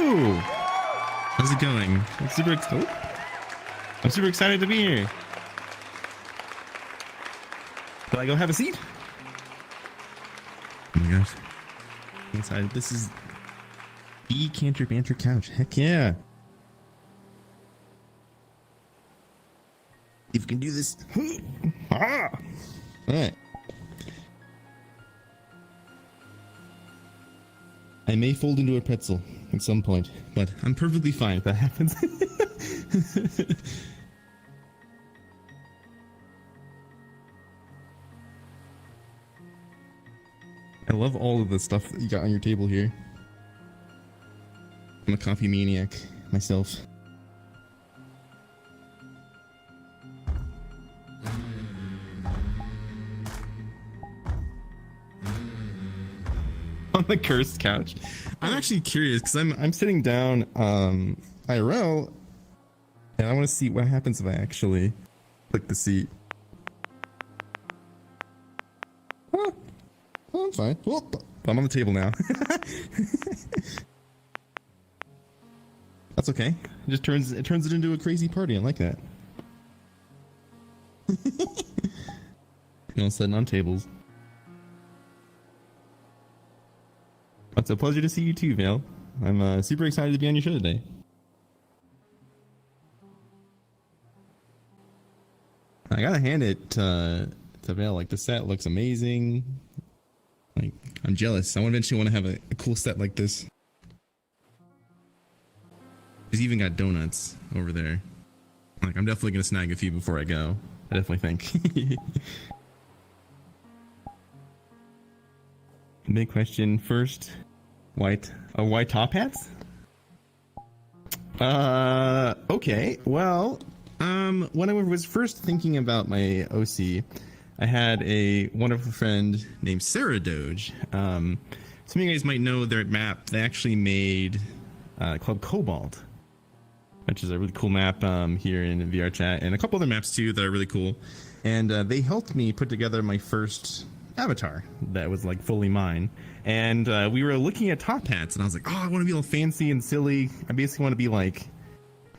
Hello! How's it going? I'm super excited to be here. Can I go have a seat? Oh my gosh. I'm excited. This is the Canter Banter couch. Heck yeah. If you can do this. Alright. I may fold into a pretzel at some point, but I'm perfectly fine if that happens. I love all of the stuff that you got on your table here. I'm a coffee maniac myself. On the cursed couch. I'm actually curious because I'm sitting down IRL and I want to see what happens if I actually click the seat. Oh, I'm fine. Oh, I'm on the table now. That's okay. It just turns it into a crazy party. I like that. You know, sitting on tables. It's a pleasure to see you too, Vale. I'm super excited to be on your show today. I gotta hand it to Vale. Like, the set looks amazing. Like, I'm jealous. I eventually want to have a cool set like this. He's even got donuts over there. Like, I'm definitely gonna snag a few before I go. I definitely think. Big question first. White top hats? Okay. Well, when I was first thinking about my OC, I had a wonderful friend named Sarah Doge. Some of you guys might know their map. They actually made Club Cobalt, which is a really cool map here in VRChat, and a couple other maps too that are really cool. And they helped me put together my first avatar that was like fully mine. And we were looking at top hats, and I was like, oh, I want to be all fancy and silly. I basically want to be like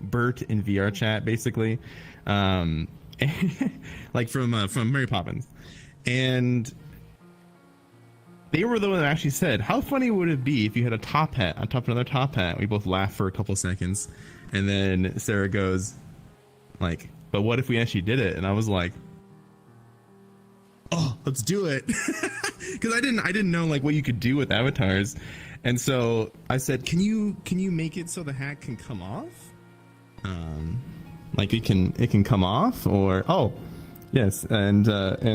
Bert in VRChat, basically, like from Mary Poppins. And they were the one that actually said, how funny would it be if you had a top hat on top of another top hat? We both laughed for a couple seconds, and then Sarah goes like, but what if we actually did it? And I was like, oh, let's do it. Because I didn't know like what you could do with avatars. And so I said, can you make it so the hat can come off? Like it can come off, or oh yes, and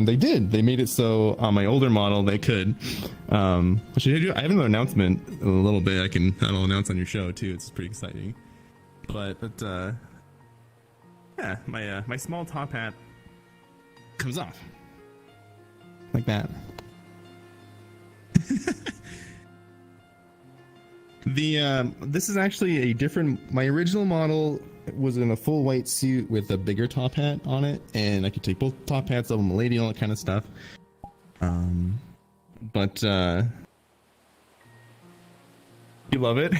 they did. They made it so on my older model they could. Which I have another announcement in a little bit. I'll announce on your show too. It's pretty exciting. But yeah, my small top hat comes off like that. This is actually a different. My original model was in a full white suit with a bigger top hat on it, and I could take both top hats, of a lady, all that kind of stuff. But you love it.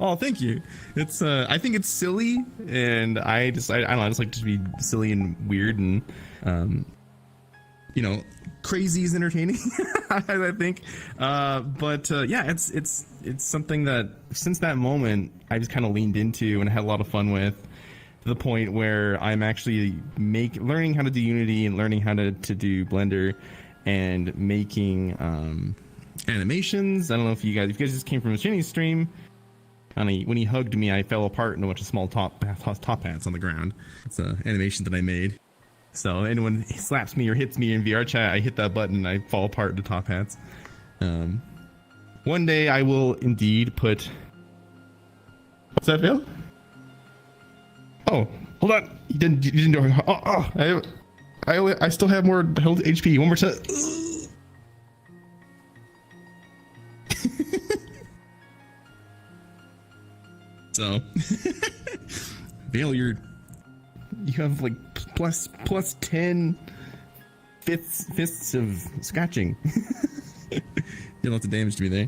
Oh, thank you. It's I think it's silly, and I don't know, I just like to be silly and weird, and you know, crazy is entertaining. I think, but yeah, it's something that since that moment I just kind of leaned into and had a lot of fun with, to the point where I'm actually learning how to do Unity and learning how to do Blender and making animations. I don't know if you guys just came from a Shinny's stream. When he hugged me, I fell apart into a bunch of small top hats on the ground. It's an animation that I made. So anyone slaps me or hits me in VRChat, I hit that button and I fall apart into top hats. One day I will indeed put. What's that, Phil? Oh, hold on. You didn't do it. Oh, I still have more HP. One more time. So, Vale, you have like plus 10 fists of scratching. Did lots of damage to me there.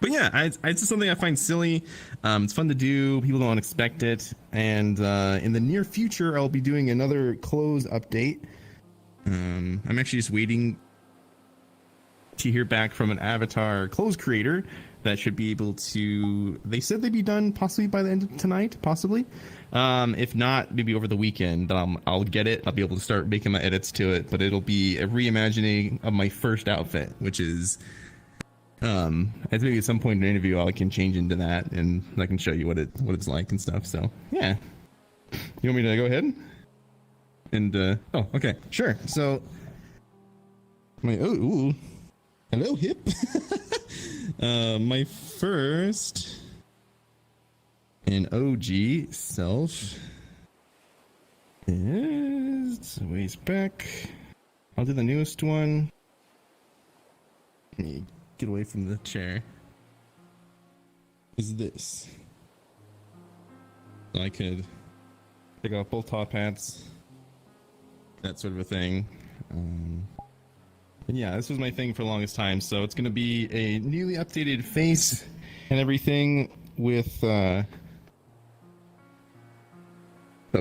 But yeah, it's just something I find silly. It's fun to do. People don't expect it. And in the near future, I'll be doing another close update. I'm actually just waiting to hear back from an avatar clothes creator that should be able to, they said they'd be done possibly by the end of tonight, possibly. If not, maybe over the weekend. I'll get it. I'll be able to start making my edits to it, but it'll be a reimagining of my first outfit, which is as maybe at some point in the interview I can change into that and I can show you what it's like and stuff. So yeah, you want me to go ahead and oh, okay, sure. So my hello hip. My first and OG self is a ways back. I'll do the newest one. Let me get away from the chair. Is this? So I could take off both top hats, that sort of a thing. And yeah, this was my thing for the longest time. So it's going to be a newly updated face and everything with that'll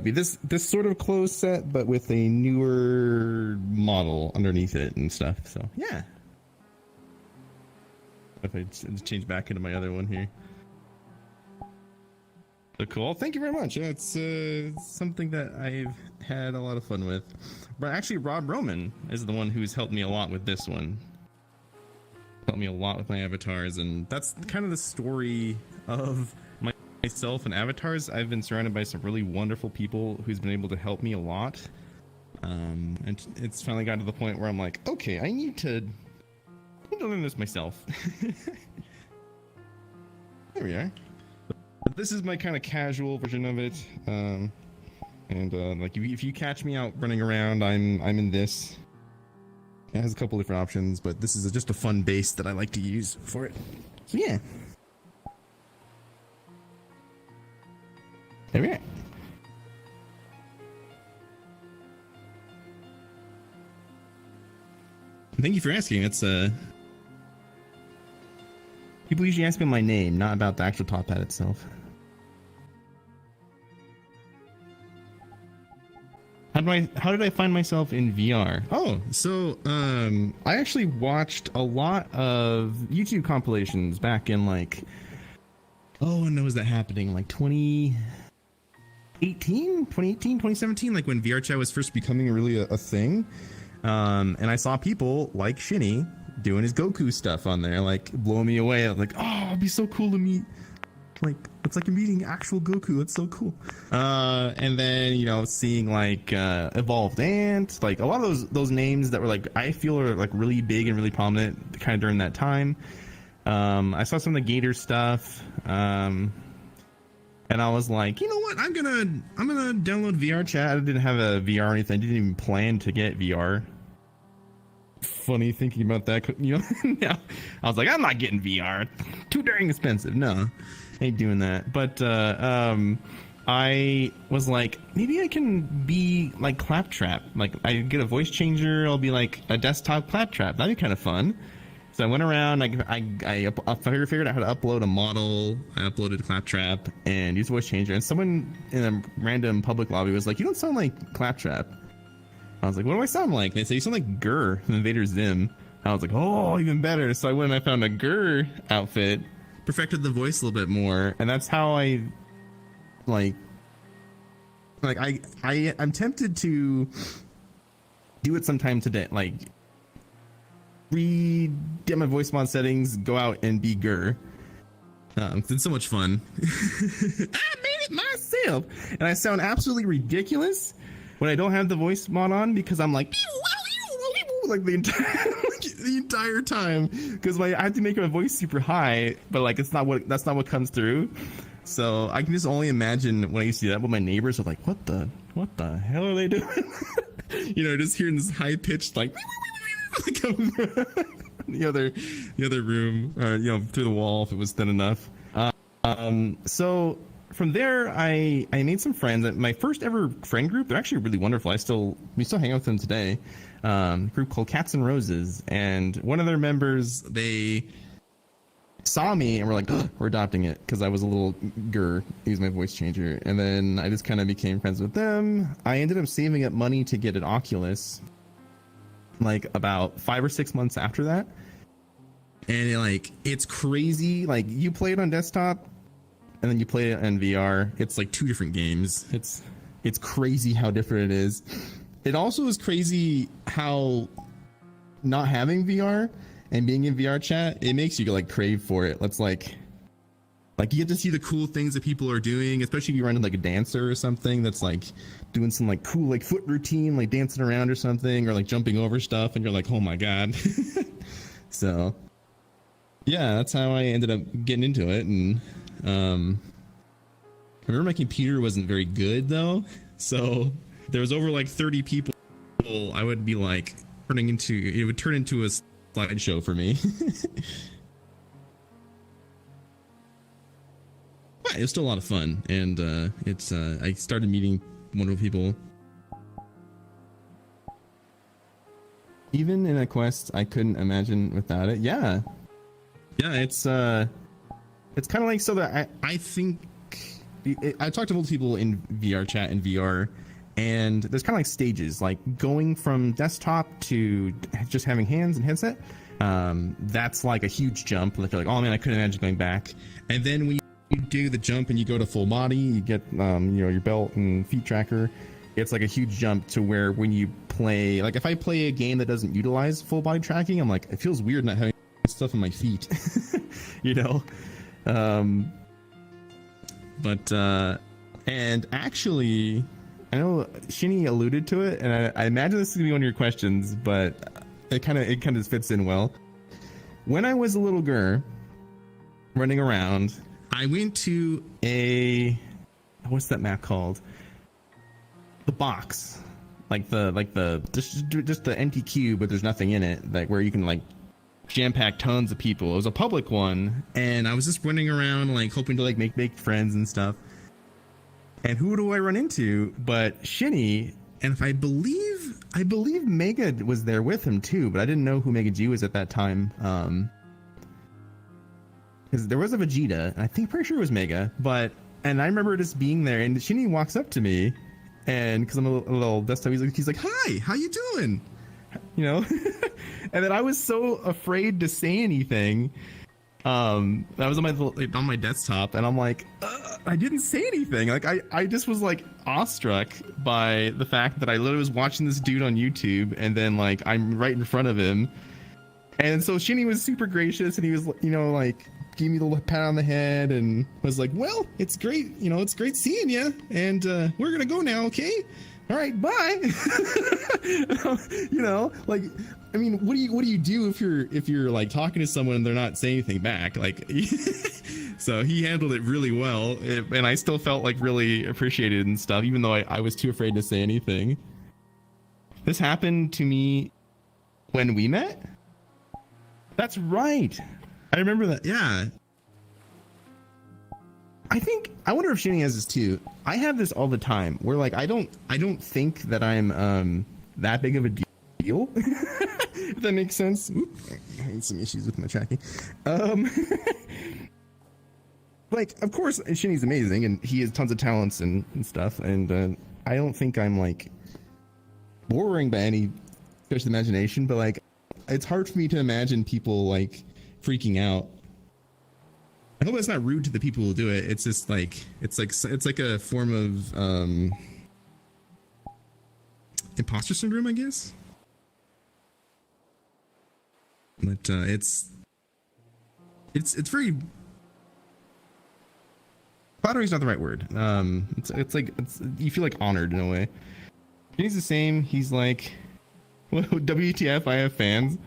be this sort of clothes set, but with a newer model underneath it and stuff. So yeah. If I change back into my other one here. So cool. Thank you very much. It's something that I've had a lot of fun with. But actually, Rob Roman is the one who's helped me a lot with this one. Helped me a lot with my avatars, and that's kind of the story of myself and avatars. I've been surrounded by some really wonderful people who's been able to help me a lot. And it's finally got to the point where I'm like, okay, I need to learn this myself. There we are. But this is my kind of casual version of it. Like if you catch me out running around, I'm in this. It has a couple different options, but this is just a fun base that I like to use for it. So yeah. There we are. Thank you for asking. It's people usually ask me my name, not about the actual top hat itself. How did I find myself in VR? Oh, so I actually watched a lot of YouTube compilations back in like, when was that happening? Like 2018, 2017, like when VRChat was first becoming really a thing. And I saw people like Shinny doing his Goku stuff on there, like blowing me away. I'm like, oh, it'd be so cool to meet. Like, it's like I'm meeting actual Goku. It's so cool. And then, you know, seeing like Evolved Ant, like a lot of those names that were like, I feel are like really big and really prominent kind of during that time. I saw some of the Gator stuff. And I was like, you know what? I'm gonna download VRChat. I didn't have a VR or anything. I didn't even plan to get VR. Funny thinking about that, you know. Yeah. I was like, I'm not getting VR. Too dang expensive. No, ain't doing that. But I was like, maybe I can be like Claptrap. Like I get a voice changer. I'll be like a desktop Claptrap. That'd be kind of fun. So I went around. I figured out how to upload a model. I uploaded Claptrap and used voice changer. And someone in a random public lobby was like, "You don't sound like Claptrap." I was like, what do I sound like? And they say, you sound like Gurr from Invader Zim. I was like, oh, even better. So I went and I found a Gurr outfit, perfected the voice a little bit more, and that's how I'm tempted to do it sometime today. Like, get my voice mod settings, go out and be Gurr. It's so much fun. I made it myself, and I sound absolutely ridiculous when I don't have the voice mod on, because I'm like like the entire time, because I have to make my voice super high, but like that's not what comes through. So I can just only imagine when I used to do that with my neighbors. Are like, what the hell are they doing? You know, just hearing this high pitched like the other room, or you know, through the wall if it was thin enough. So from there, I made some friends. My first ever friend group, they're actually really wonderful. We still hang out with them today. A group called Cats and Roses, and one of their members, they saw me and were like, oh, we're adopting it, because I was a little gur, use my voice changer. And then I just kind of became friends with them. I ended up saving up money to get an Oculus like about 5 or 6 months after that. And like, it's crazy. Like, you play it on desktop and then you play it in VR. It's like 2 different games. It's crazy how different it is. It also is crazy how not having VR and being in VRChat, it makes you like crave for it. Let's like you get to see the cool things that people are doing, especially if you run into like a dancer or something that's like doing some like cool like foot routine, like dancing around or something, or like jumping over stuff, and you're like, oh my god. So yeah, that's how I ended up getting into it. And I remember my computer wasn't very good though, so there was over like 30 people. I would be like it would turn into a slideshow for me. But it was still a lot of fun, and I started meeting wonderful people. Even in a quest I couldn't imagine without it. Yeah, it's kind of like, so that I think I talked to multiple people in VRChat and VR, and there's kind of like stages, like going from desktop to just having hands and headset. That's like a huge jump. Like, you're like, oh man, I couldn't imagine going back. And then when you do the jump and you go to full body, you get your belt and feet tracker. It's like a huge jump to where when you play, like if I play a game that doesn't utilize full body tracking, I'm like, it feels weird not having stuff on my feet. And actually, I know Shinny alluded to it, and I imagine this is gonna be one of your questions, but it kind of fits in well. When I was a little girl running around, I went to what's that map called? The box, like the just the empty cube, but there's nothing in it, like where you can like jam pack tons of people. It was a public one, and I was just running around like hoping to like make friends and stuff. And who do I run into but Shinny? And if I believe Mega was there with him too, but I didn't know who Mega G was at that time. Because there was a Vegeta, and I think pretty sure it was Mega. And I remember just being there, and Shinny walks up to me, and because I'm a little desktop, he's like, "Hi, how you doing?" And then I was so afraid to say anything. I was on my desktop, and I'm like, I didn't say anything. Like I just was like awestruck by the fact that I literally was watching this dude on YouTube, and then like I'm right in front of him. And so Shinny was super gracious, and he was like gave me the little pat on the head and was like, well, it's great, it's great seeing you, and we're gonna go now, okay? All right, bye. Like, I mean, what do you do if you're like talking to someone and they're not saying anything back? Like, so he handled it really well, and I still felt like really appreciated and stuff, even though I was too afraid to say anything. This happened to me when we met. That's right. I remember that. Yeah. I wonder if Shinny has this too. I have this all the time where like I don't think that I'm that big of a deal. If that makes sense. Oop, I had some issues with my tracking. Like, of course Shinny's amazing, and he has tons of talents and stuff, and I don't think I'm like boring by any stretch of the imagination, but like it's hard for me to imagine people like freaking out. I hope it's not rude to the people who do it. It's just like it's like a form of imposter syndrome, I guess. But it's very flattering is not the right word. It's like you feel like honored in a way. He's the same. He's like, well, WTF? I have fans.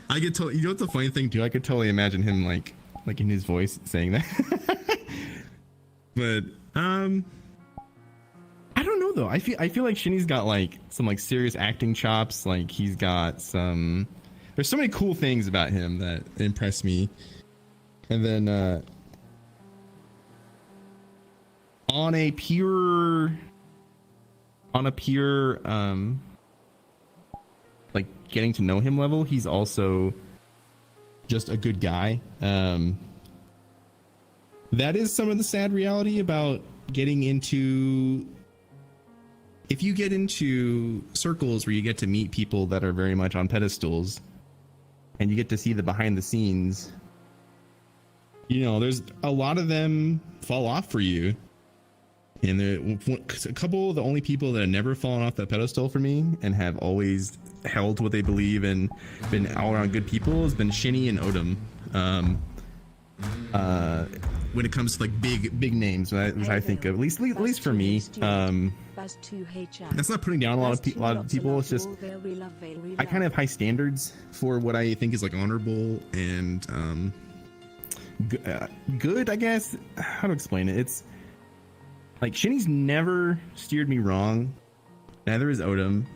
I could totally. You know what's the funny thing too? I could totally imagine him like in his voice saying that. But I don't know though. I feel like Shinny's got like some like serious acting chops. Like he's got some. There's so many cool things about him that impress me. And then on a pure like getting to know him level, he's also just a good guy. that is some of the sad reality about getting into, if you get into circles where you get to meet people that are very much on pedestals and you get to see the behind the scenes, you know, there's a lot of them fall off for you. And a couple of the only people that have never fallen off that pedestal for me and have always held to what they believe and been all around good people has been Shinny and Odom. When it comes to like big names, which I think of, at least for me, that's not putting down a lot of people. It's just I kind of have high standards for what I think is like honorable and good, I guess. How to explain it? It's like Shinny's never steered me wrong. Neither is Odom.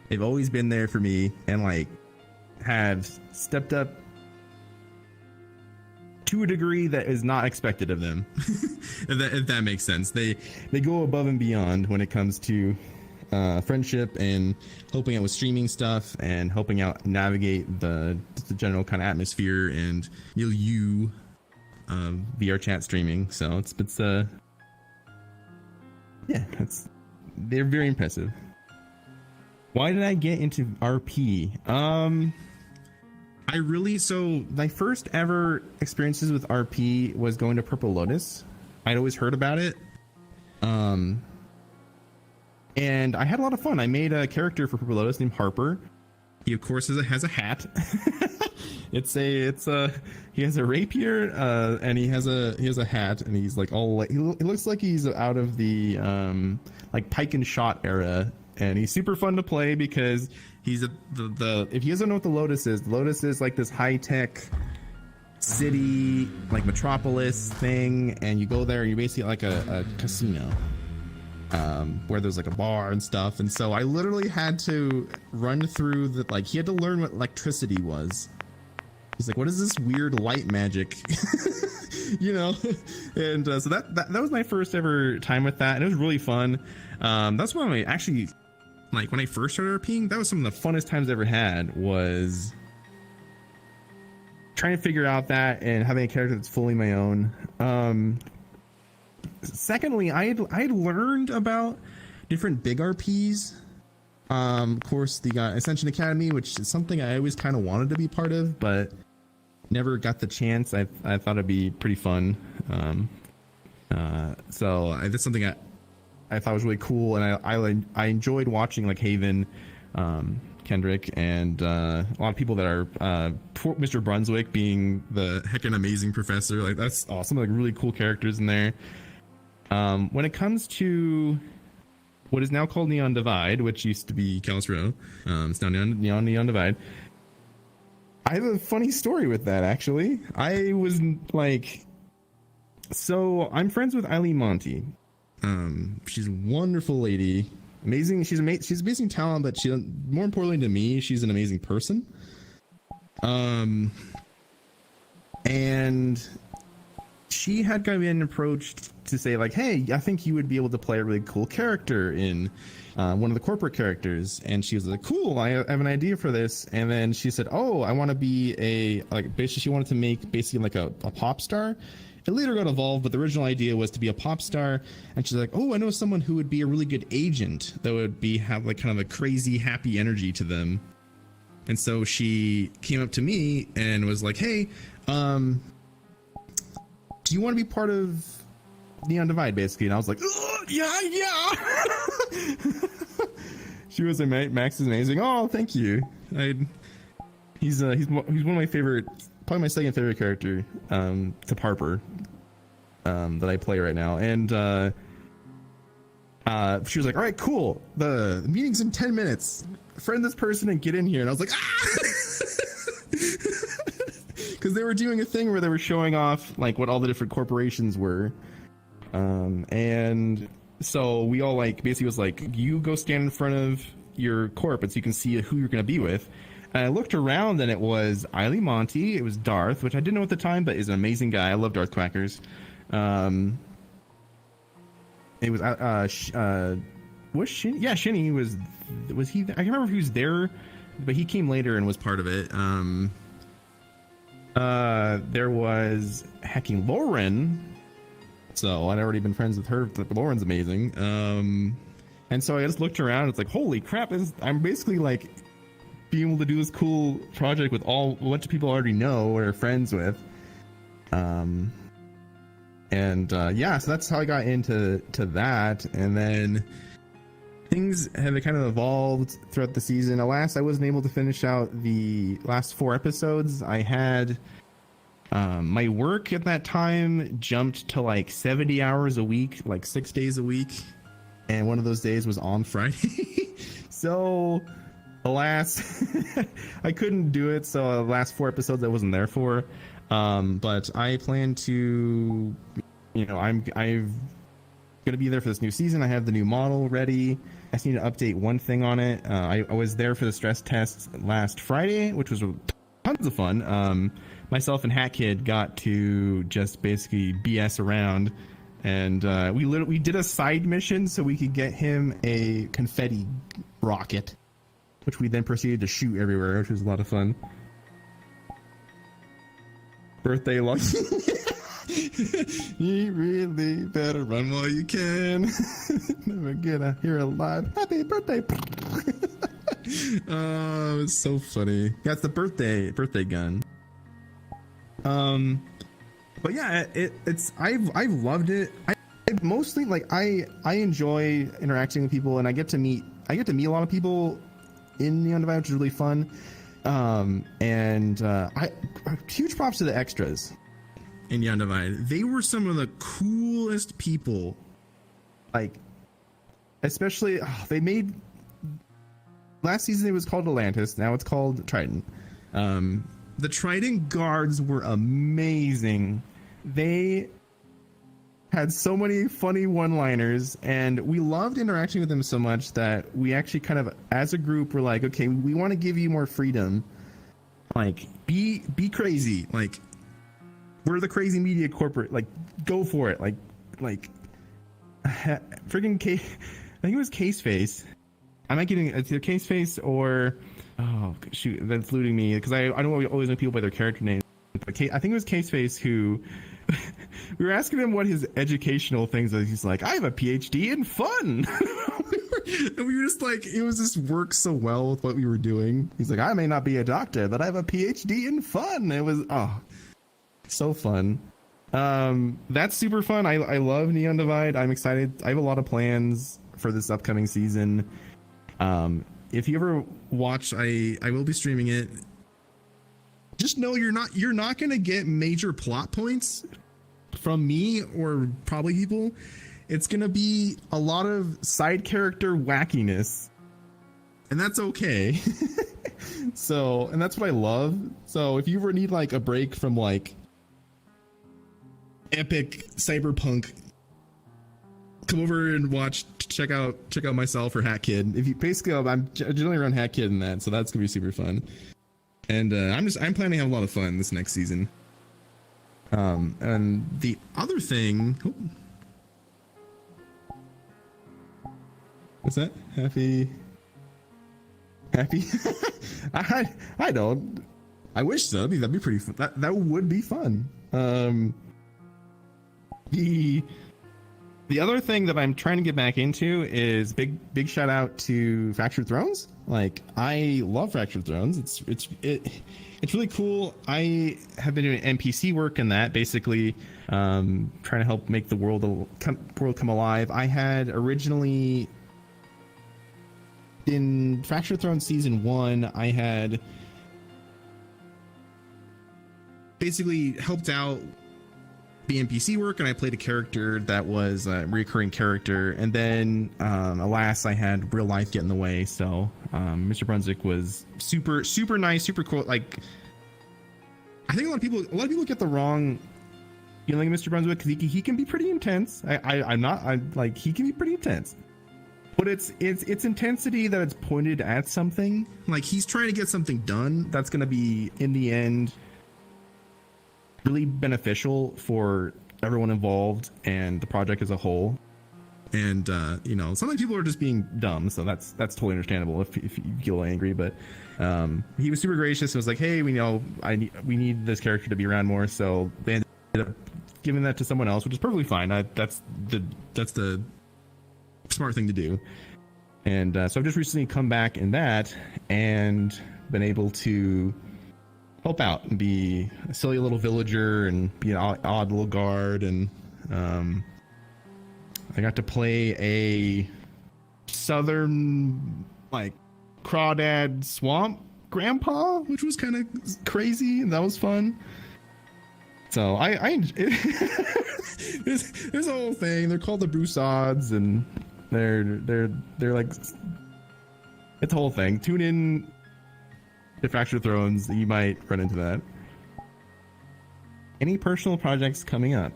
They've always been there for me and like have stepped up to a degree that is not expected of them. if that makes sense. They go above and beyond when it comes to friendship and helping out with streaming stuff and helping out navigate the general kind of atmosphere and milieu of VRChat streaming. So it's yeah, they're very impressive. Why did I get into RP? So my first ever experiences with RP was going to Purple Lotus. I'd always heard about it. And I had a lot of fun. I made a character for Purple Lotus named Harper. He of course has a hat. he has a rapier, and he has a hat, and he's like he looks like he's out of the like pike and shot era, and he's super fun to play because he's if you guys don't know what the Lotus is like this high-tech city, like metropolis thing, and you go there and you're basically like a casino, where there's like a bar and stuff. And so I literally had to run through he had to learn what electricity was. He's like, what is this weird light magic? You know? And so that was my first ever time with that, and it was really fun. That's when I actually, like, when I first started RPing, that was some of the funnest times I ever had, was trying to figure out that and having a character that's fully my own. Secondly, I had learned about different big RPs. Of course, the Ascension Academy, which is something I always kind of wanted to be part of, but never got the chance. I thought it'd be pretty fun. So that's something I thought was really cool, and I enjoyed watching like Haven, Kendrick, and a lot of people that are Mr. Brunswick being the heckin' amazing professor. Like, that's awesome. Like, really cool characters in there. When it comes to what is now called Neon Divide, which used to be Kalos Row, it's now Neon Divide. I have a funny story with that, actually. I was like, so I'm friends with Eileen Monty. She's a wonderful lady, amazing. She's amazing talent, but more importantly to me, she's an amazing person. And she had kind of been approached to say like, hey, I think you would be able to play a really cool character in one of the corporate characters. And she was like, cool, I have an idea for this. And then she said, oh, I want to be basically she wanted to make basically like a pop star. It later got evolved, but the original idea was to be a pop star. And she's like, oh, I know someone who would be a really good agent that would have like kind of a crazy happy energy to them. And so she came up to me and was like, hey, do you want to be part of Neon Divide, basically? And I was like, yeah. She was like, Max is amazing. Oh, thank you. He's one of my favorite, probably my second favorite character, to Harper, that I play right now. And she was like, all right, cool. The meeting's in 10 minutes. Friend this person and get in here. And I was like, because they were doing a thing where they were showing off like what all the different corporations were, and so we all like basically was like, you go stand in front of your corp and so you can see who you're going to be with. And I looked around and it was Eileen Monty, it was Darth, which I didn't know at the time, but is an amazing guy. I love Darth Quackers. It was was Shinny? Yeah, Shinny was he? I can't remember if he was there, but he came later and was part of it. There was Hacking Lauren. So I'd already been friends with her. Lauren's amazing. And so I just looked around. It's like, holy crap! I'm basically like being able to do this cool project with a bunch of people I already know or are friends with. Yeah, so that's how I got into that. And then things have kind of evolved throughout the season. Alas, I wasn't able to finish out the last 4 episodes. I had my work at that time jumped to like 70 hours a week, like 6 days a week. And one of those days was on Friday. So alas, I couldn't do it. So the last 4 episodes I wasn't there for. But I plan to, I'm gonna be there for this new season. I have the new model ready. I just need to update one thing on it. I was there for the stress test last Friday, which was tons of fun. Myself and Hat Kid got to just basically BS around, and we did a side mission so we could get him a confetti rocket, which we then proceeded to shoot everywhere, which was a lot of fun. Birthday lucky. You really better run while you can. Never gonna hear alive. Happy birthday. Oh, it's so funny. Yeah, it's the birthday gun. But yeah, I've loved it. I mostly like I enjoy interacting with people, and I get to meet a lot of people in the Undivided, which is really fun. Huge props to the extras in the Undivided. They were some of the coolest people. Like, especially they made last season it was called Atlantis. Now it's called Triton. The Triton guards were amazing. They had so many funny one-liners, and we loved interacting with them so much that we actually kind of, as a group, were like, okay, we want to give you more freedom. Like, be crazy. Like, we're the crazy media corporate. Like, go for it. Like, friggin' Case. I think it was Case Face. I'm not getting it's either Case Face or oh shoot, that's eluding me because I don't always know people by their character names. But I think it was Case Face who. We were asking him what his educational things are. He's like, I have a PhD in fun. And we were just like, it was just worked so well with what we were doing. He's like, I may not be a doctor, but I have a PhD in fun. It was so fun. That's super fun. I love Neon Divide. I'm excited. I have a lot of plans for this upcoming season. If you ever watch, I will be streaming it. Just know you're not gonna get major plot points from me or probably people. It's gonna be a lot of side character wackiness, and that's okay. So, and that's what I love. So if you ever need like a break from like epic cyberpunk, come over and check out myself or Hat Kid. If you basically, I'm generally around Hat Kid in that, so that's gonna be super fun. And I'm planning to have a lot of fun this next season. And the other thing, what's that? Happy. I don't. I wish so. That'd be pretty fun. That would be fun. The other thing that I'm trying to get back into is big shout out to Fractured Thrones. Like, I love Fractured Thrones. It's really cool. I have been doing NPC work in that, basically trying to help make the world come alive. I had originally in Fractured Thrones season 1, I had basically helped out the NPC work, and I played a character that was a recurring character, and then alas, I had real life get in the way. So Mr. Brunswick was super nice, super cool. Like, I think a lot of people get the wrong feeling of Mr. Brunswick because he can be pretty intense. He can be pretty intense, but it's intensity that it's pointed at something. Like, he's trying to get something done that's going to be in the end really beneficial for everyone involved and the project as a whole. And you know, sometimes people are just being dumb, so that's totally understandable if you feel angry. But he was super gracious and was like, hey, we know we need this character to be around more, so they ended up giving that to someone else, which is perfectly fine. That's the smart thing to do. And so I've just recently come back in that and been able to help out and be a silly little villager and be an odd little guard. And I got to play a southern, like, crawdad swamp grandpa, which was kind of crazy, and that was fun. So there's a whole thing. They're called the Broussards, and they're like, it's a whole thing. Tune in to Fractured Thrones, you might run into that. Any personal projects coming up?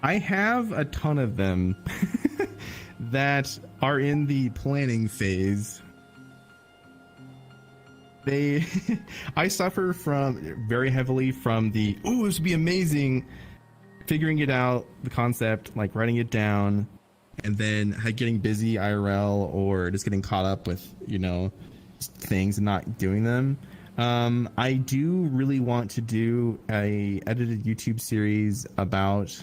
I have a ton of them that are in the planning phase. I suffer very heavily from the, oh, this would be amazing, figuring it out, the concept, like writing it down, and then getting busy IRL or just getting caught up with, you know, things and not doing them. I do really want to do a edited YouTube series about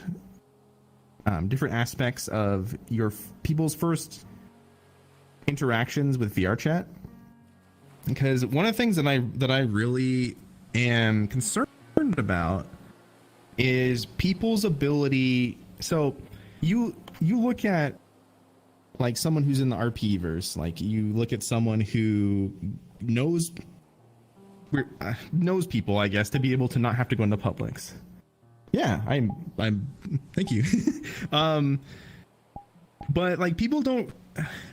different aspects of your people's first interactions with VRChat, because one of the things that I really am concerned about is people's ability. So you look at like someone who's in the RP verse, like you look at someone who knows people, I guess, to be able to not have to go into Publix. Yeah, I'm thank you. But like people don't,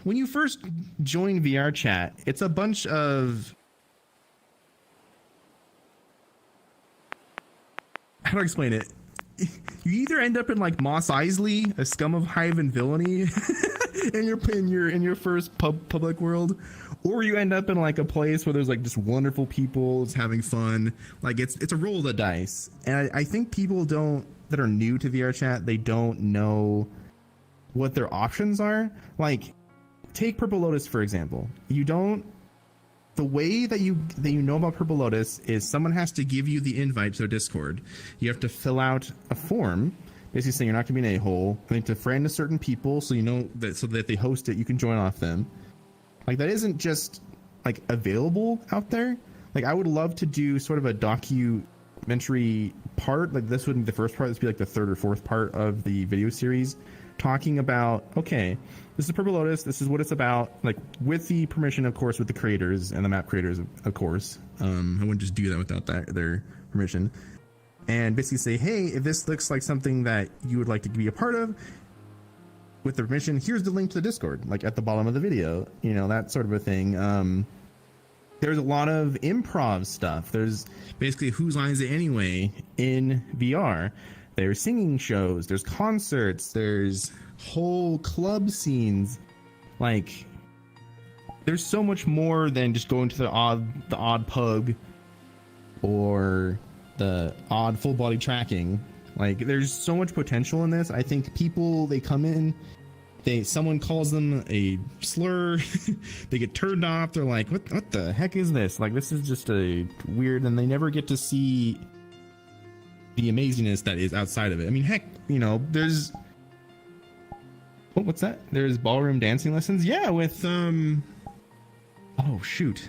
when you first join VRChat, it's a bunch of, how do I explain it? You either end up in like Mos Eisley, a scum of hive and villainy in your first public world, or you end up in like a place where there's like just wonderful people, it's having fun. Like it's a roll of the dice. And I think people that are new to VRChat, they don't know what their options are. Like take Purple Lotus, for example. The way that you know about Purple Lotus is someone has to give you the invite to their Discord. You have to fill out a form, basically saying you're not going to be an a-hole. I think to friend to certain people, so you know that, so that they host it, you can join off them. Like that isn't just like available out there. Like I would love to do sort of a documentary part. Like this wouldn't be the first part. This would be like the third or fourth part of the video series, talking about, okay, this is Purple Lotus, this is what it's about, like with the permission, of course, with the creators and the map creators, of course. I wouldn't just do that without their permission. And basically say, hey, if this looks like something that you would like to be a part of, with the permission, here's the link to the Discord, like at the bottom of the video, you know, that sort of a thing. There's a lot of improv stuff. There's basically Whose Line Is It Anyway in VR. There's singing shows, there's concerts, there's whole club scenes. Like there's so much more than just going to the odd pub or the odd full body tracking. Like there's so much potential in this. I think people, they come in, someone calls them a slur, they get turned off, they're like, what the heck is this? Like this is just a weird, and they never get to see the amazingness that is outside of it. I mean, heck, you know, there's what's that? There's ballroom dancing lessons. Yeah, with oh shoot.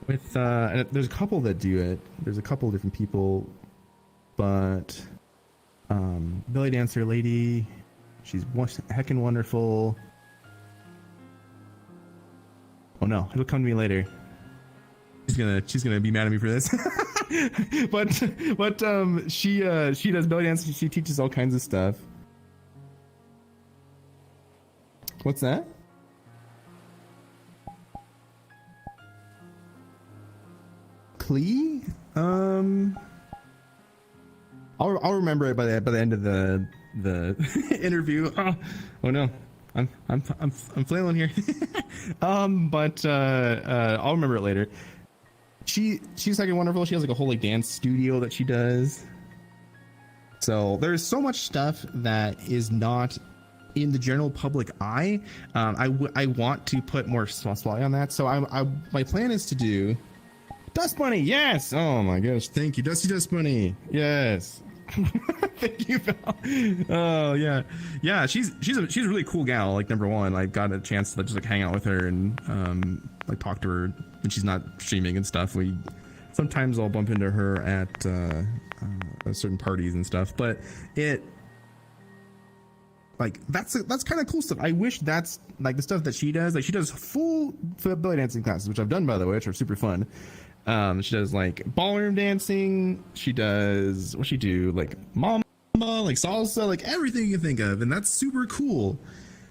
With and there's a couple that do it. There's a couple of different people, but belly dancer lady, she's heckin' wonderful. Oh no, it'll come to me later. She's gonna be mad at me for this. but she does belly dance. She teaches all kinds of stuff. What's that? Clee? I'll remember it by the end of the interview. Oh no, I'm flailing here. But I'll remember it later. She's like wonderful. She has like a whole like dance studio that she does. So there's so much stuff that is not in the general public eye. I want to put more spotlight on that. So my plan is to do Dust Bunny. Yes. Oh my gosh. Thank you, Dust Bunny. Yes. Thank you, Val. Oh yeah. She's a really cool gal. Like, number one, I got a chance to just like hang out with her and like talk to her when she's not streaming and stuff. Sometimes I'll bump into her at certain parties and stuff, but that's kind of cool stuff. I wish that's like the stuff that she does. Like, she does full belly dancing classes, which I've done, by the way, which are super fun. She does like ballroom dancing. She does, what she do, like mamba, like salsa, like everything you can think of, and that's super cool.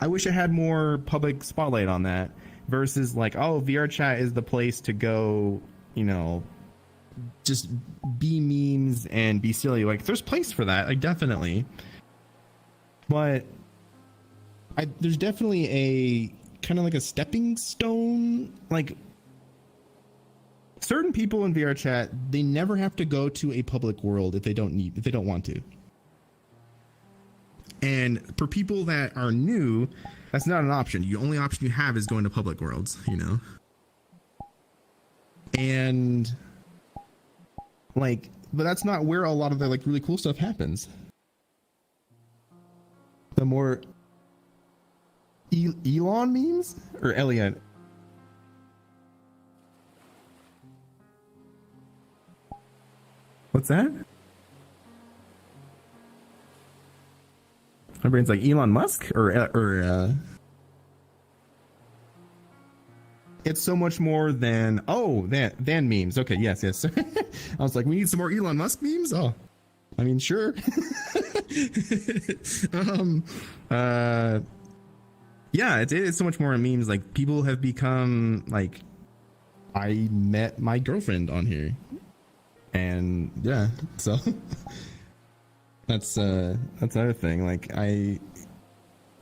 I wish I had more public spotlight on that versus like, oh, VRChat is the place to go, you know, just be memes and be silly. Like, there's place for that, like, definitely, but there's definitely a kind of like a stepping stone. Like, certain people in VRChat, they never have to go to a public world if they don't want to. And for people that are new, that's not an option. The only option you have is going to public worlds, you know? And like, but that's not where a lot of the like really cool stuff happens. The more Elon memes or Elliot. What's that? My brain's like Elon Musk or it's so much more than than memes. Okay, yes. I was like, we need some more Elon Musk memes. Oh, I mean, sure. Yeah, it's so much more than memes. Like, people have become like, I met my girlfriend on here, and yeah, so that's another thing. Like,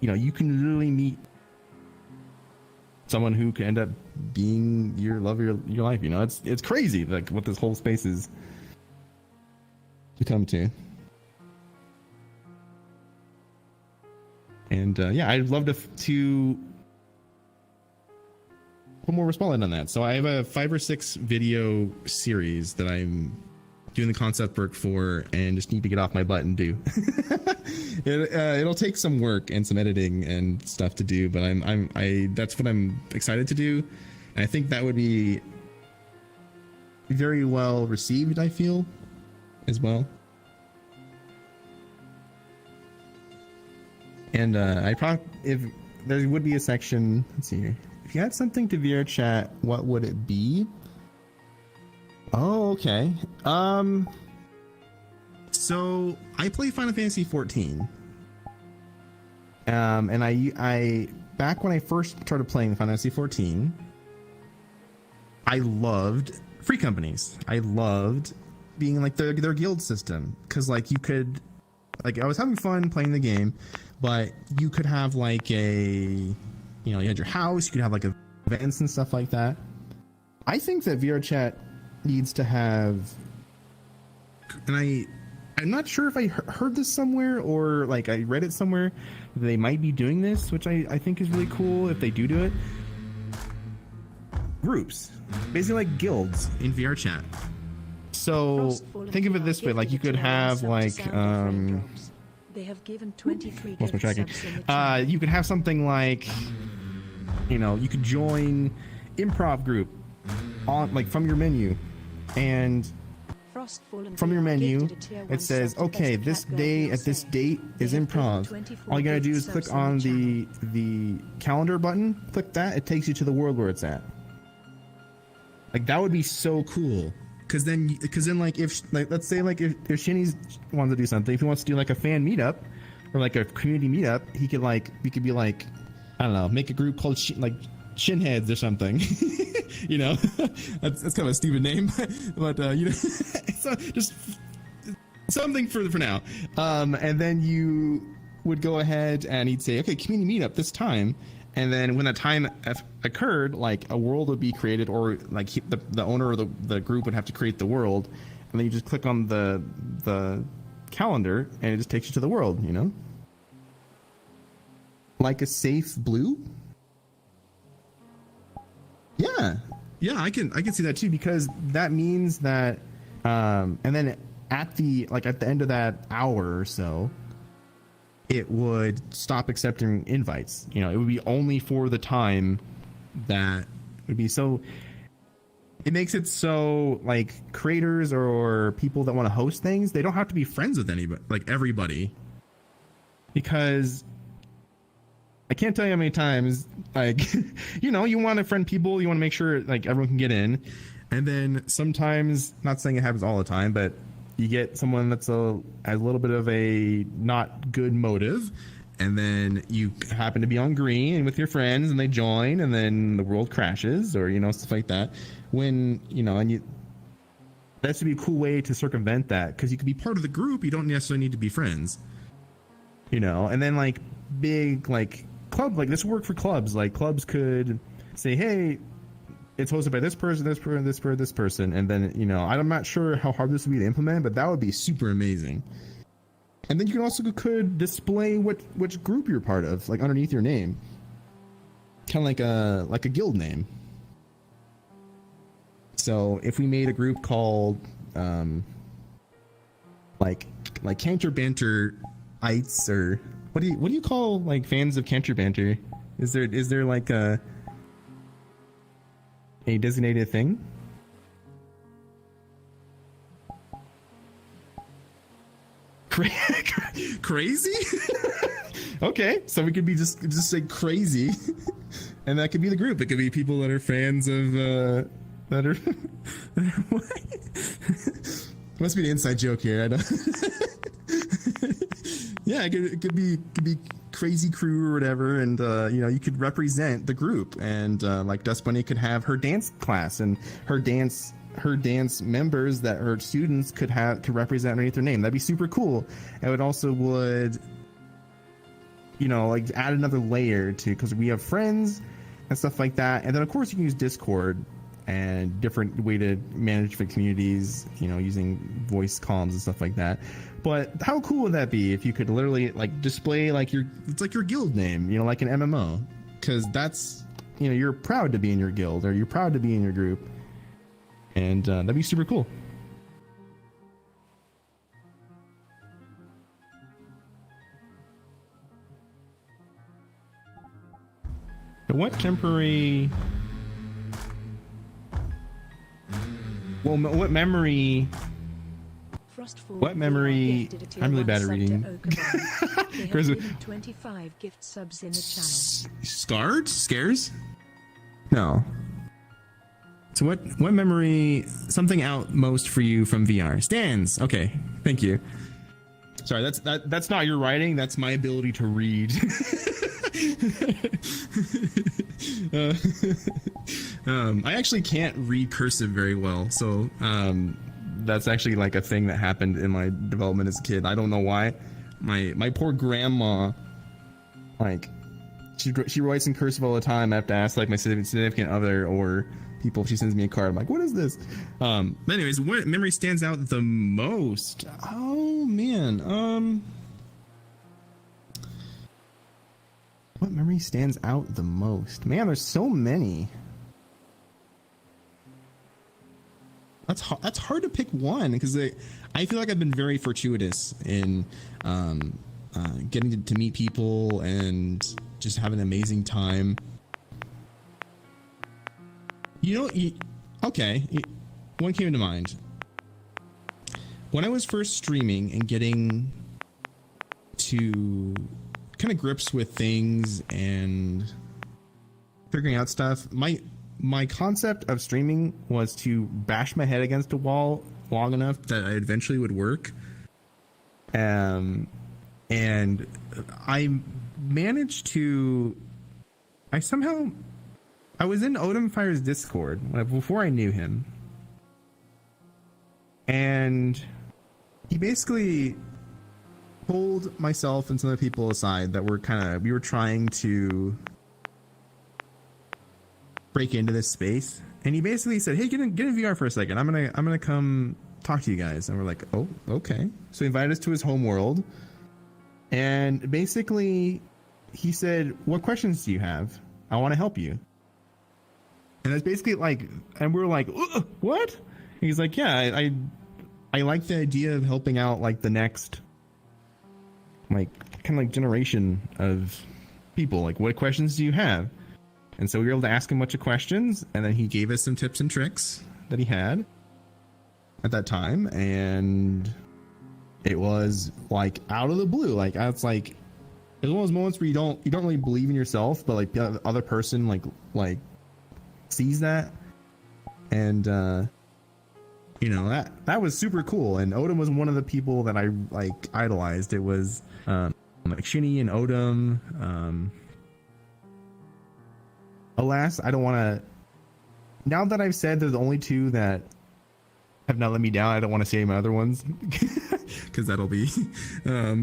you can literally meet someone who can end up being your love of your life. You know, it's crazy, like, what this whole space is become to. And yeah, I'd love to put more spotlight on that. So I have a 5 or 6 video series that I'm doing the concept work for, and just need to get off my butt and do. It'll take some work and some editing and stuff to do, but that's what I'm excited to do, and I think that would be very well received, I feel, as well. And if there would be a section, let's see here. If you had something to VRChat, what would it be? Oh, okay. So I play Final Fantasy 14. And I back when I first started playing Final Fantasy 14, I loved free companies. I loved being like their guild system, because like you could, like, I was having fun playing the game, but you could have like you had your house, you could have like events and stuff like that. I think that VRChat needs to have, and I'm not sure if I heard this somewhere or like I read it somewhere, they might be doing this, which I think is really cool if they do it. Groups, basically like guilds in VRChat. So think of it this way, like you could have like they have given 23 what's my tracking? You could have something like, you could join improv group on like from your menu, and from your menu it says, okay, this day at this date is improv. All you gotta do is click on the calendar button, click that, it takes you to the world where it's at. Like, that would be so cool. Because then like, if like, let's say like if Shinny's wants to do something, if he wants to do like a fan meetup or like a community meetup, we could be like, I don't know, make a group called Shinheads or something. That's kind of a stupid name, but so just something for now. And then you would go ahead and he'd say, okay, community meetup this time. And then when that time occurred, like a world would be created, or like the owner of the group would have to create the world, and then you just click on the calendar, and it just takes you to the world, you know? Like a safe blue? Yeah. Yeah, I can see that too, because that means that and then at the end of that hour or so, it would stop accepting invites. You know, it would be only for the time that would be. So it makes it so like creators or people that want to host things, they don't have to be friends with anybody, like everybody, because I can't tell you how many times, like, you know, you want to friend people, you want to make sure like everyone can get in, and then sometimes, not saying it happens all the time, but you get someone that's has a little bit of a not good motive, and then you happen to be on green with your friends and they join, and then the world crashes, or, you know, stuff like that. When, you know, and that should be a cool way to circumvent that, because you can be part of the group, you don't necessarily need to be friends, you know. And then like big like club, like this would work for clubs. Like clubs could say, hey, it's hosted by this person, this person, this person, and then, you know, I'm not sure how hard this would be to implement, but that would be super amazing. And then you can also could display which group you're part of, like underneath your name, kind of like a guild name. So if we made a group called like Canter Banter ites, or what do you call like fans of Canter Banter? Is there like a designated thing? Crazy? Okay, so we could be just say crazy, and that could be the group. It could be people that are fans of that are what? Must be an inside joke here. I don't. Yeah, it could be crazy crew or whatever, and you know, you could represent the group, and like Dust Bunny could have her dance class, and her dance members that her students could represent underneath their name. That'd be super cool. And it also would, you know, like add another layer to, because we have friends and stuff like that. And then of course you can use Discord and different way to manage the communities, you know, using voice comms and stuff like that. But how cool would that be if you could literally like display like it's like your guild name, you know, like an MMO, because that's, you know, you're proud to be in your guild, or you're proud to be in your group, and that'd be super cool. What temporary? Well, what memory? What memory? I'm really bad at reading. 25 gift subs in the channel. Scarred? Scares? No. So what memory? Something out most for you from VR? Stands. Okay. Thank you. Sorry, that's not your writing. That's my ability to read. I actually can't read cursive very well, so that's actually like a thing that happened in my development as a kid. I don't know why. My poor grandma, like she writes in cursive all the time. I have to ask like my significant other or people if she sends me a card. I'm like, what is this? Anyways, what memory stands out the most? Oh man, what memory stands out the most? Man, there's so many. That's hard to pick one, because I feel like I've been very fortuitous in getting to meet people and just have an amazing time. You know, okay, one came to mind. When I was first streaming and getting to kind of grips with things and figuring out stuff, my concept of streaming was to bash my head against a wall long enough that I eventually would work. And I managed to, I was in Odin Fire's Discord before I knew him. And he basically pulled myself and some other people aside that we were trying to break into this space, and he basically said, hey, get in VR for a second. I'm gonna come talk to you guys. And we're like, oh, okay. So he invited us to his home world. And basically, he said, what questions do you have? I want to help you. And that's basically like, and we were like, what? And he's like, yeah, I like the idea of helping out like the next, like, kind of like generation of people. Like, what questions do you have? And so we were able to ask him a bunch of questions, and then he gave us some tips and tricks that he had at that time. And it was like out of the blue. Like, it's like, it's one of those moments where you don't really believe in yourself, but like the other person like sees that. And you know, that was super cool. And Odom was one of the people that I like idolized. It was like Shinny and Odom. Alas, I don't want to. Now that I've said they're the only two that have not let me down, I don't want to say my other ones because that'll be.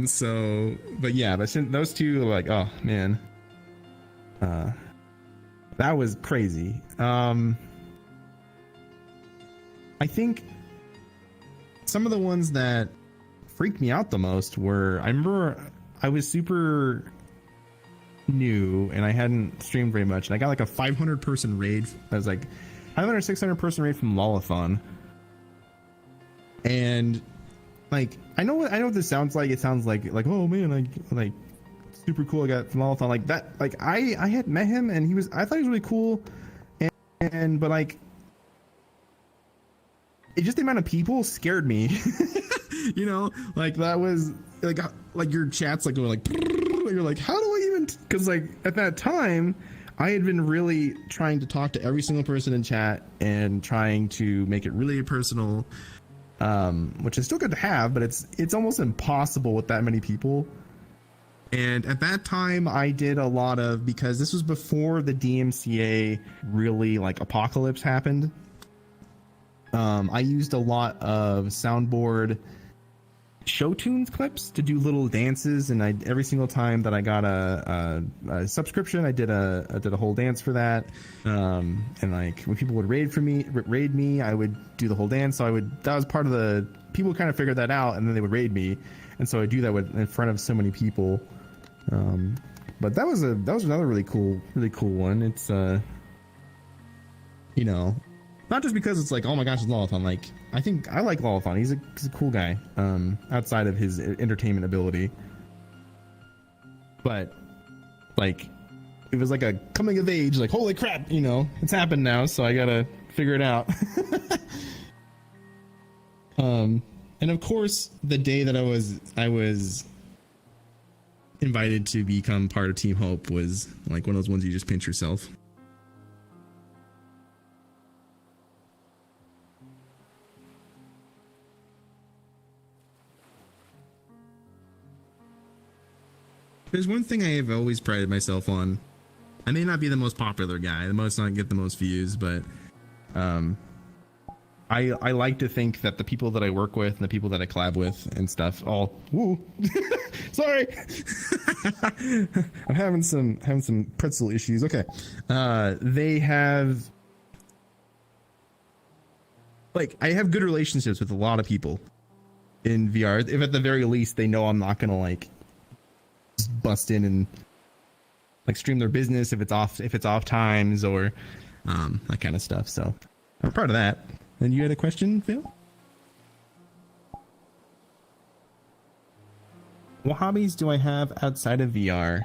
So, but yeah, but those two are like, oh man, that was crazy. I think some of the ones that freaked me out the most were, I remember I was super new and I hadn't streamed very much, and I got like a 500 person raid. I was like 500 or 600 person raid from Lolathon, and like I know what this sounds like. It sounds like oh man, like super cool. I got from Lolathon like that. Like I had met him and I thought he was really cool, and but like it just, the amount of people scared me. You know, like that was like your chat's like going like you're like, how do I even, because like at that time I had been really trying to talk to every single person in chat and trying to make it really personal, which is still good to have, but it's almost impossible with that many people. And at that time I did a lot of, because this was before the DMCA really like apocalypse happened, I used a lot of soundboard show tunes clips to do little dances, and every single time that I got a subscription, I did a whole dance for that. And like when people would raid me, I would do the whole dance. So that was part of the, people kind of figured that out, and then they would raid me, and so I do that in front of so many people. But that was another really cool one. It's you know, not just because it's like, oh my gosh, it's Lolathon. Like, I think I like Lolathon. He's a cool guy, outside of his entertainment ability. But like, it was like a coming of age, like, holy crap, you know, it's happened now, so I gotta figure it out. And of course, the day that I was invited to become part of Team Hope was like one of those ones you just pinch yourself. There's one thing I have always prided myself on. I may not be the most popular guy, not get the most views, but I like to think that the people that I work with and the people that I collab with and stuff all sorry. I'm having some pretzel issues. Okay. They have, like, I have good relationships with a lot of people in VR. If at the very least they know I'm not gonna like bust in and like stream their business if it's off times or that kind of stuff. So I'm proud of that. And you had a question, Phil? What hobbies do I have outside of VR?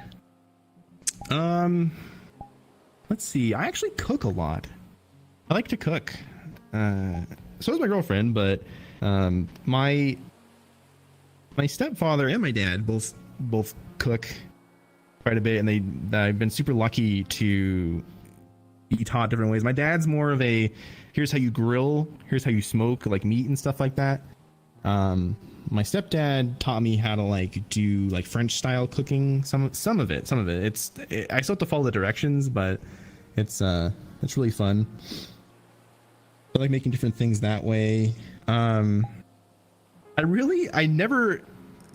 Let's see. I actually cook a lot. I like to cook. So does my girlfriend, but my stepfather and my dad both cook quite a bit, and I've been super lucky to be taught different ways. My dad's more of a, here's how you grill, here's how you smoke like meat and stuff like that. My stepdad taught me how to like do like French style cooking. Some of it. I still have to follow the directions, but it's really fun. I like making different things that way. I never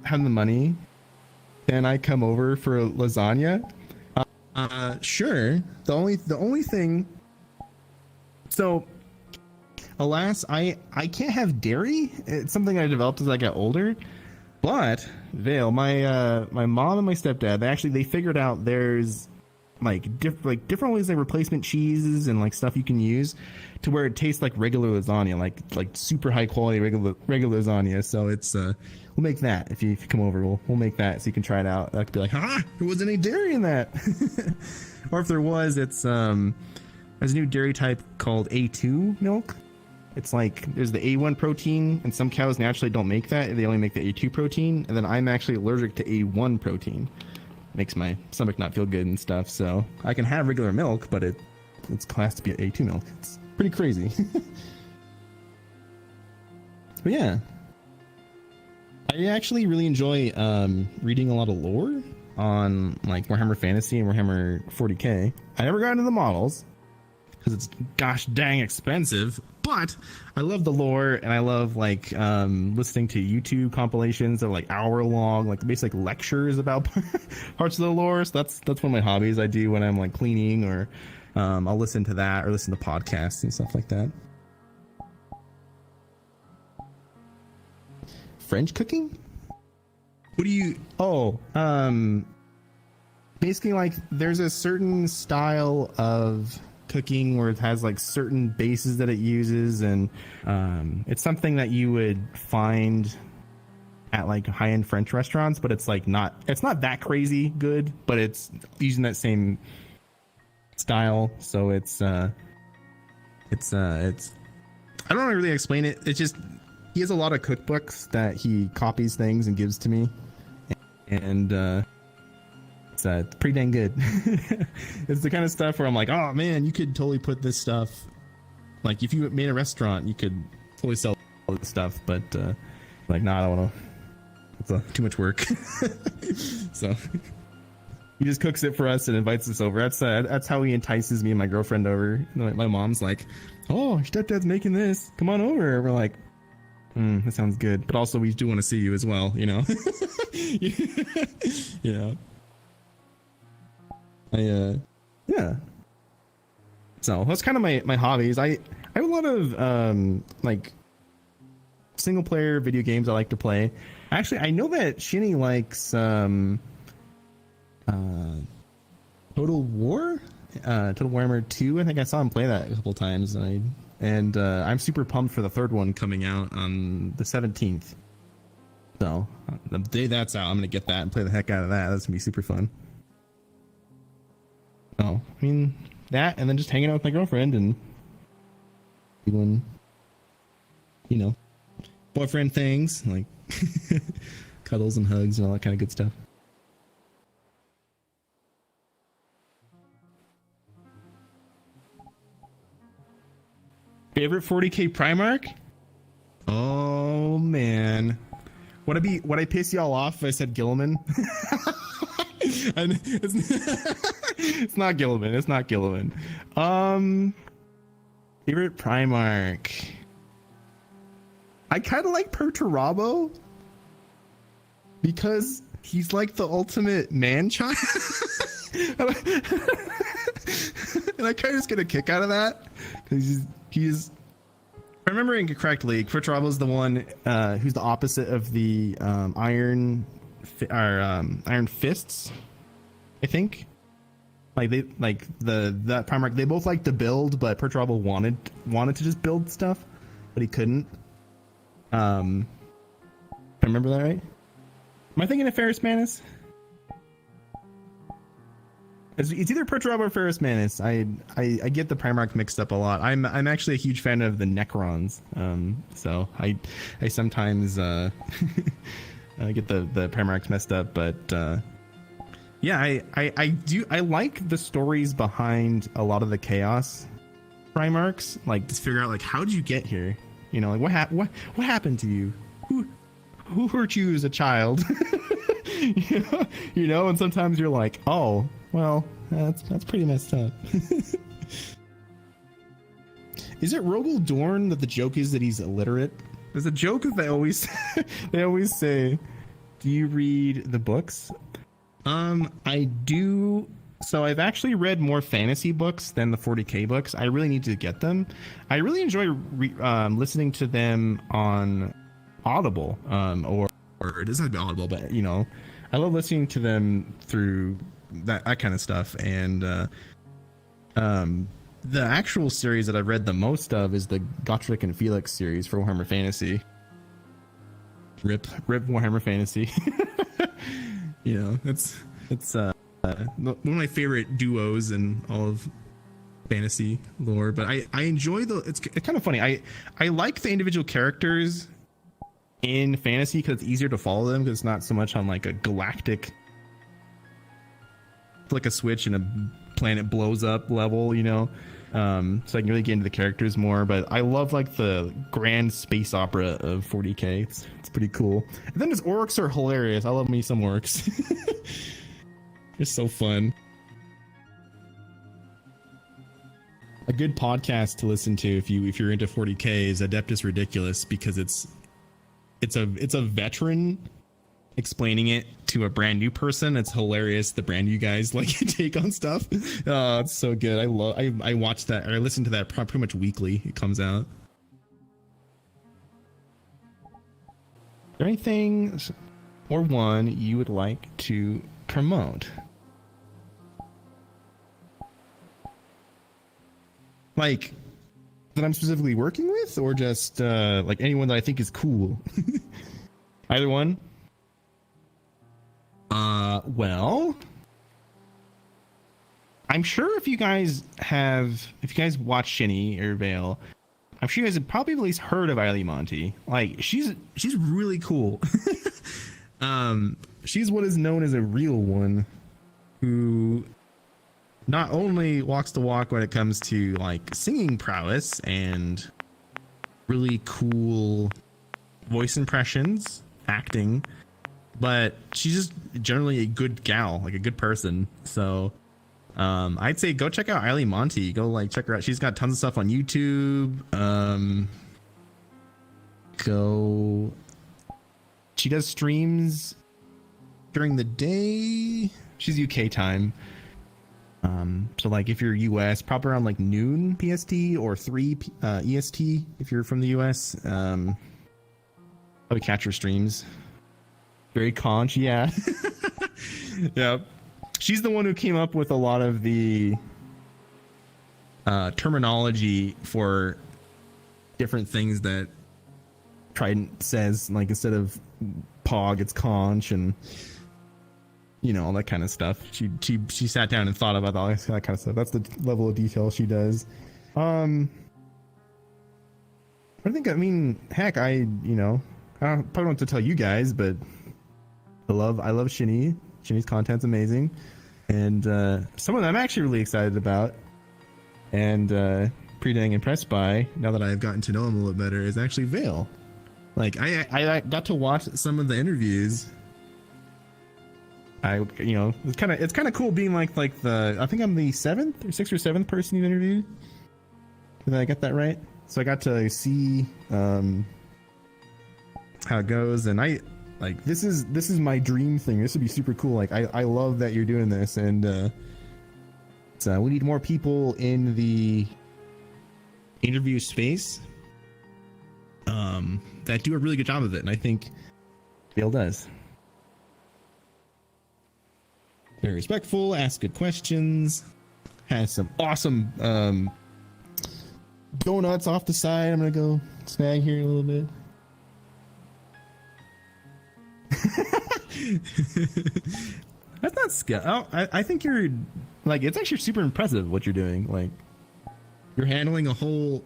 have the money. Can I come over for lasagna? Sure. The only thing. So alas, I can't have dairy. It's something I developed as I got older. But Vale, my mom and my stepdad, they figured out there's different ways like replacement cheeses and like stuff you can use to where it tastes like regular lasagna, like super high quality regular lasagna. So it's we'll make that if you come over. We'll make that so you can try it out. That could be like, there wasn't any dairy in that. Or if there was, it's there's a new dairy type called A2 milk. It's like there's the A1 protein, and some cows naturally don't make that. They only make the A2 protein, and then I'm actually allergic to A1 protein. Makes my stomach not feel good and stuff. So I can have regular milk, but it's classed to be A2 milk. It's pretty crazy. But yeah, I actually really enjoy reading a lot of lore on like Warhammer Fantasy and Warhammer 40k. I never got into the models because it's gosh dang expensive, but I love the lore, and I love like listening to YouTube compilations that are like hour long, like basically lectures about parts of the lore. So that's one of my hobbies I do when I'm like cleaning, or I'll listen to that or listen to podcasts and stuff like that. French cooking? What do you... basically like there's a certain style of cooking where it has like certain bases that it uses, and it's something that you would find at like high-end French restaurants, but it's not that crazy good, but it's using that same style. So it's I don't really explain it. It's just he has a lot of cookbooks that he copies things and gives to me, and it's pretty dang good. It's the kind of stuff where I'm like, oh man, you could totally put this stuff, like if you made a restaurant, you could totally sell all this stuff, but like, nah, I don't want to. It's too much work. So he just cooks it for us and invites us over. That's how he entices me and my girlfriend over. My mom's like, oh, your stepdad's making this, come on over. We're like, that sounds good, but also we do want to see you as well, you know. Yeah. Yeah. So that's kind of my hobbies. I have a lot of like single player video games I like to play. Actually, I know that Shinny likes Total Warhammer 2. I think I saw him play that a couple times, and I'm super pumped for the third one coming out on the 17th. So the day that's out, I'm gonna get that and play the heck out of that. That's gonna be super fun. Oh, I mean that, and then just hanging out with my girlfriend and doing, you know, boyfriend things like cuddles and hugs and all that kind of good stuff. Favorite 40k Primarch? Oh man, would I piss y'all off if I said Gilliman? And it's not Gilliman. It's not Gilliman. Favorite Primarch. I kind of like Perturabo because he's like the ultimate man child. And I kind of just get a kick out of that because he's. If I'm remembering correctly, Perturabo is the one who's the opposite of the Iron Fists, I think. Like that Primarch, they both like to build, but Perturabo wanted to just build stuff, but he couldn't. If I remember that right? Am I thinking of Ferrus Manus? It's either Perturabo or Ferrus Manus. I get the Primarch mixed up a lot. I'm actually a huge fan of the Necrons. So I sometimes I get the Primarchs messed up, but yeah, I like the stories behind a lot of the Chaos Primarchs. Like, just figure out like, how'd you get here? You know, like what happened to you? Who hurt you as a child? you know, and sometimes you're like, oh, well, that's pretty messed up. Is it Rogel Dorn that the joke is that he's illiterate? There's a joke that they always say, do you read the books? I do So I've actually read more fantasy books than the 40k books. I really need to get them. I really enjoy listening to them on Audible, or it doesn't have to be Audible, but you know, I love listening to them through that kind of stuff. And the actual series that I've read the most of is the Gotrek and Felix series for Warhammer Fantasy. Rip Warhammer Fantasy. You know, it's one of my favorite duos in all of fantasy lore. But I enjoy it's kind of funny. I like the individual characters in fantasy because it's easier to follow them, because it's not so much on like a galactic flick a switch and a planet blows up level, you know. So I can really get into the characters more. But I love like the grand space opera of 40k. It's pretty cool. And then his orcs are hilarious. I love me some orcs. They're so fun. A good podcast to listen to if you're into 40k is Adeptus Ridiculous, because it's a veteran explaining it to a brand new person. It's hilarious, the brand new guys like take on stuff. Oh, it's so good. I watch that, or I listen to that pretty much weekly. It comes out. Is there anything or one you would like to promote? Like that I'm specifically working with, or just like anyone that I think is cool? Either one. Well, I'm sure if you guys watch Shinny or Vale, I'm sure you guys have probably at least heard of Eileen Monty. Like she's really cool. She's what is known as a real one, who not only walks the walk when it comes to like singing prowess and really cool voice impressions, acting, but she's just generally a good gal, like a good person. So I'd say go check out Eileen Monty. Go like check her out. She's got tons of stuff on YouTube. She does streams during the day. She's UK time. So like if you're US, probably around like noon PST or 3 EST if you're from the US. Probably catch her streams. Very conch, yeah. Yeah. She's the one who came up with a lot of the terminology for different things that Trident says. Like instead of Pog, it's conch, and you know, all that kind of stuff. She sat down and thought about all that kind of stuff. That's the level of detail she does. I mean, heck, I probably don't have to tell you guys, but I love Shinny. Shinny's content's amazing, and someone I'm actually really excited about and pretty dang impressed by, now that I've gotten to know him a little better, is actually Vale. Like I got to watch some of the interviews. It's kind of cool being like I think I'm the 6th or 7th person you interviewed. Did I get that right? So I got to see how it goes, and this is my dream thing. This would be super cool. Like I love that you're doing this, and so we need more people in the interview space that do a really good job of it, and I think Vale does. Very respectful, asks good questions, has some awesome donuts off the side. I'm gonna go snag here a little bit. That's not skill. Oh, I think you're like, it's actually super impressive what you're doing. Like you're handling a whole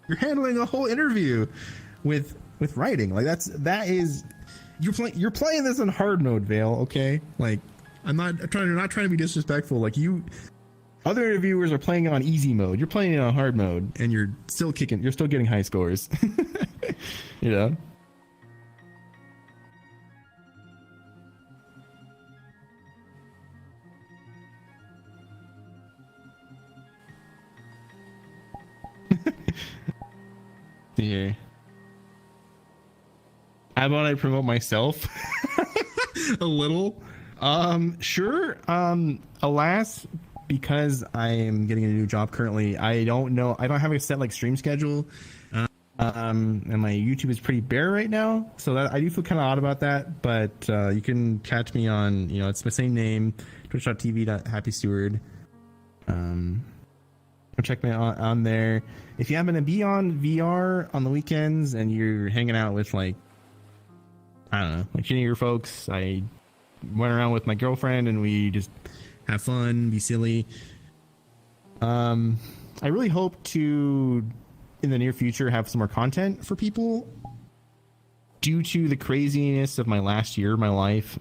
interview with writing. Like that is you're playing this in hard mode, Vale. Okay, like I'm not trying to be disrespectful. Like other interviewers are playing on easy mode. You're playing it on hard mode, and you're still getting high scores. You know. Yeah. How about I promote myself a little? Sure. Alas, because I am getting a new job currently, I don't know. I don't have a set like stream schedule. And my YouTube is pretty bare right now, so that I do feel kind of odd about that. But you can catch me on, it's my same name, twitch.tv/HappySteward. Check me out on there. If you happen to be on VR on the weekends and you're hanging out with like, I don't know, like any of your folks, I went around with my girlfriend and we just have fun, be silly. I really hope to, in the near future, have some more content for people. Due to the craziness of my last year of my life,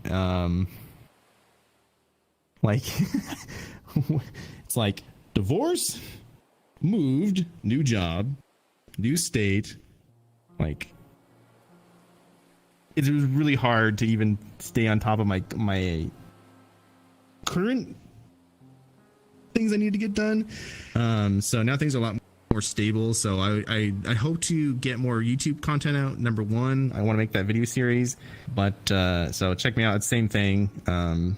like it's like divorce, moved, new job, new state. Like it was really hard to even stay on top of my current things I need to get done. So now things are a lot more stable. So I hope to get more YouTube content out. Number one, I want to make that video series, but so check me out. It's the same thing.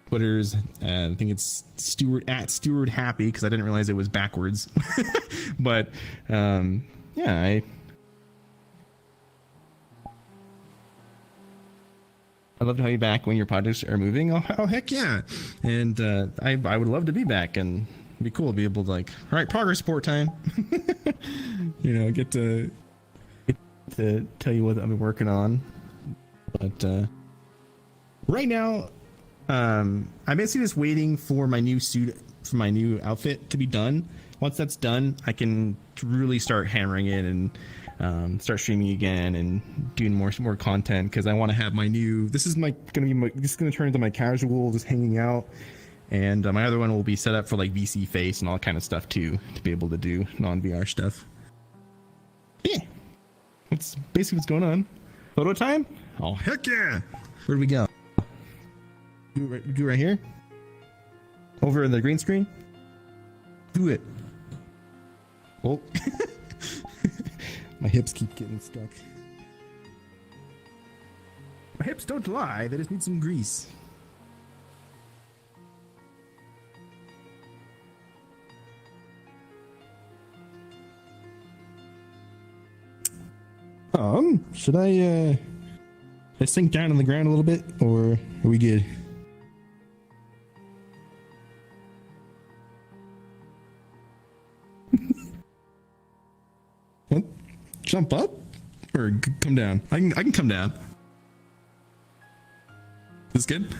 Twitter's I think it's Steward @StewardHappy, because I didn't realize it was backwards. But yeah, I'd love to have you back when your projects are moving. Oh heck yeah. And I would love to be back, and it'd be cool to be able to like, all right, progress report time. Get to tell you what I've been working on. But right now, I'm basically just waiting for my new suit, for my new outfit to be done. Once that's done, I can really start hammering it and start streaming again and doing more content, because I want to have my new. This is going to turn into my casual, just hanging out, and my other one will be set up for like VC face and all that kind of stuff too, to be able to do non-VR stuff. Yeah, that's basically what's going on. Photo time? Oh heck yeah! Where do we go? Do right here? Over in the green screen? Do it. Oh. My hips keep getting stuck. My hips don't lie, they just need some grease. Should I sink down on the ground a little bit, or are we good? What? Jump up or come down? I can come down. This good?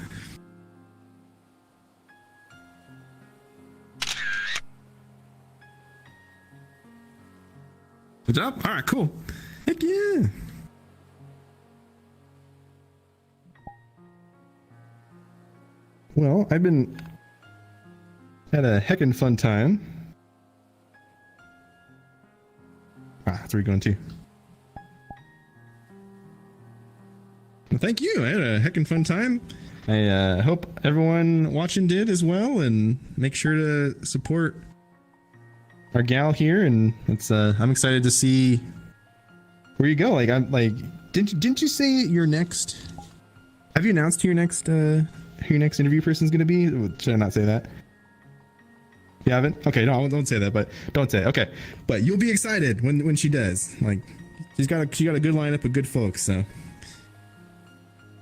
Good job. All right, cool. Heck yeah. Well, I've been had a heckin' fun time. That's where you're going to. Well, thank you. I had a heckin' fun time. I hope everyone watching did as well, and make sure to support our gal here. And it's I'm excited to see where you go. Like didn't you say your next? Have you announced who your next interview person is going to be? Should I not say that? You haven't? Okay, no, don't say that, but don't say it. Okay. But you'll be excited when she does. Like, she got a good lineup of good folks, so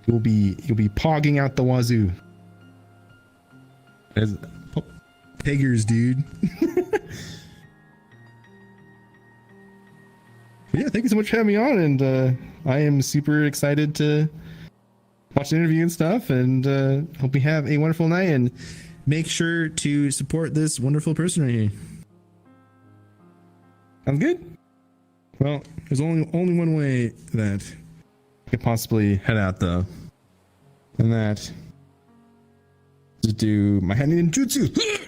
you'll be pogging out the wazoo. As peggers, dude. Yeah, thank you so much for having me on, and I am super excited to watch the interview and stuff, and hope you have a wonderful night, and make sure to support this wonderful person right here. Sounds good? Well, there's only one way that I could possibly head out, though. And that is to do my hand ninjutsu.